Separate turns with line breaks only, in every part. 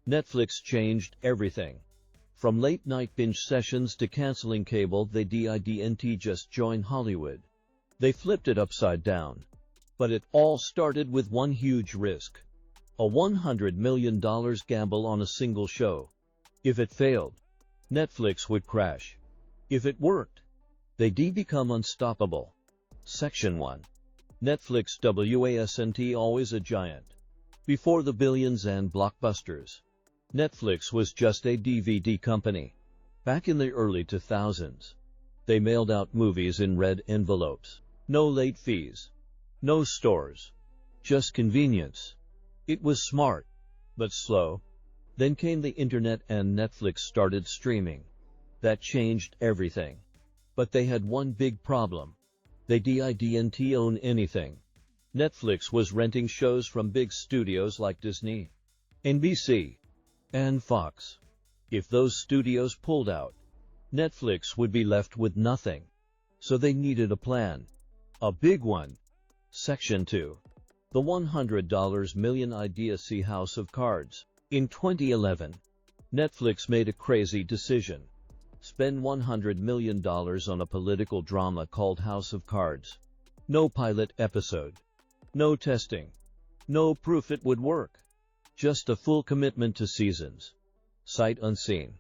Netflix changed everything. From late-night binge sessions to canceling cable, they didn't just join Hollywood. They flipped it upside down. But it all started with one huge risk. A $100 million gamble on a single show. If it failed, Netflix would crash. If it worked, they'd become unstoppable. Section 1. Netflix wasn't always a giant. Before the billions and blockbusters, Netflix was just a DVD company. Back in the early 2000s, they mailed out movies in red envelopes. No late fees. No stores. Just convenience. It was smart, but slow. Then came the internet and Netflix started streaming. That changed everything. But they had one big problem. They didn't own anything. Netflix was renting shows from big studios like Disney, NBC, and Fox. If those studios pulled out, Netflix would be left with nothing. So they needed a plan. A big one. Section 2. The $100 million idea. See House of Cards. In 2011, Netflix made a crazy decision. Spend $100 million on a political drama called House of Cards. No pilot episode. No testing. No proof it would work. Just a full commitment to seasons. Sight unseen.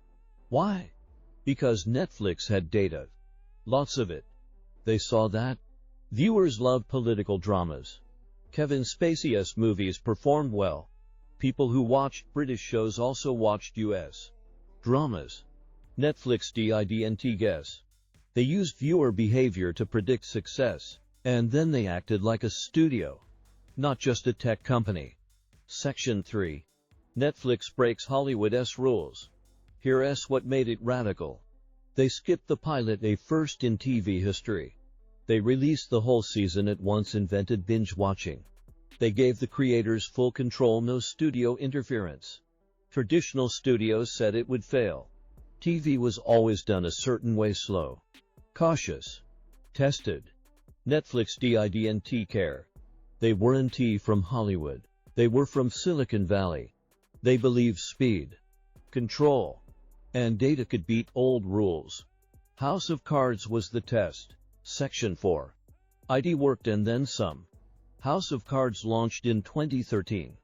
Why? Because Netflix had data. Lots of it. They saw that viewers loved political dramas. Kevin Spacey's movies performed well. People who watched British shows also watched US dramas. Netflix didn't guess. They used viewer behavior to predict success, and then they acted like a studio, not just a tech company. Section 3. Netflix breaks Hollywood's rules. Here's what made it radical. They skipped the pilot, a first in TV history. They released the whole season at once, invented binge watching. They gave the creators full control, no studio interference. Traditional studios said it would fail. TV was always done a certain way, slow, cautious, tested. Netflix didn't care. They weren't from Hollywood. They were from Silicon Valley. They believed speed, control, and data could beat old rules. House of Cards was the test. Section 4. It worked and then some. House of Cards launched in 2013.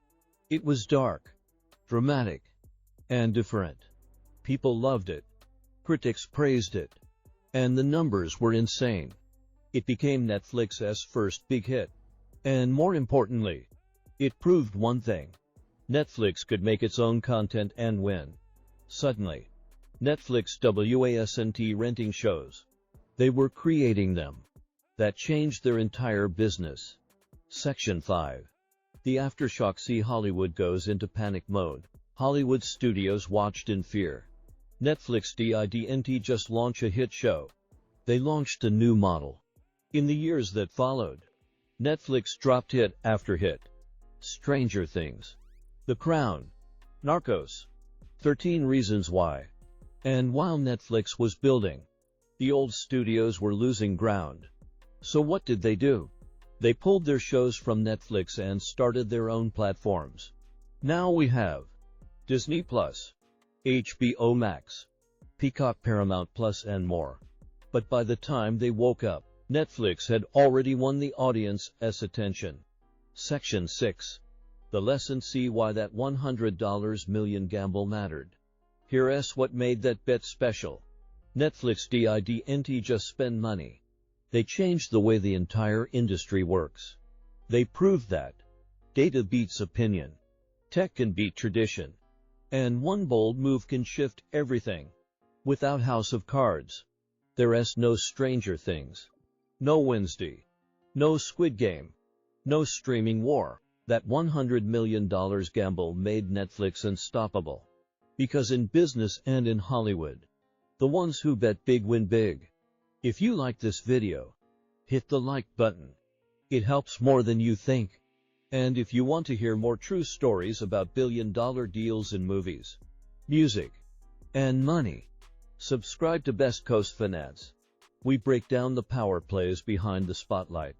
It was dark, dramatic, and different. People loved it. Critics praised it. And the numbers were insane. It became Netflix's first big hit. And more importantly, it proved one thing. Netflix could make its own content and win. Suddenly, Netflix wasn't renting shows. They were creating them. That changed their entire business. Section 5. The aftershock. See Hollywood goes into panic mode. Hollywood studios watched in fear. Netflix didn't just launch a hit show. They launched a new model. In the years that followed, Netflix dropped hit after hit. Stranger Things, The Crown, Narcos, 13 Reasons Why. And while Netflix was building, the old studios were losing ground. So what did they do? They pulled their shows from Netflix and started their own platforms. Now we have Disney+, HBO Max, Peacock, Paramount Plus, and more. But by the time they woke up, Netflix had already won the audience's attention. Section 6. The lesson. See why that $100 million gamble mattered. Here's what made that bet special. Netflix didn't just spend money. They changed the way the entire industry works. They proved that data beats opinion. Tech can beat tradition. And one bold move can shift everything. Without House of Cards, there's no Stranger Things, no Wednesday, no Squid Game, no streaming war. That $100 million gamble made Netflix unstoppable. Because in business and in Hollywood, the ones who bet big win big. If you like this video, hit the like button. It helps more than you think. And if you want to hear more true stories about billion-dollar deals in movies, music, and money, subscribe to Best Coast Finance. We break down the power plays behind the spotlight.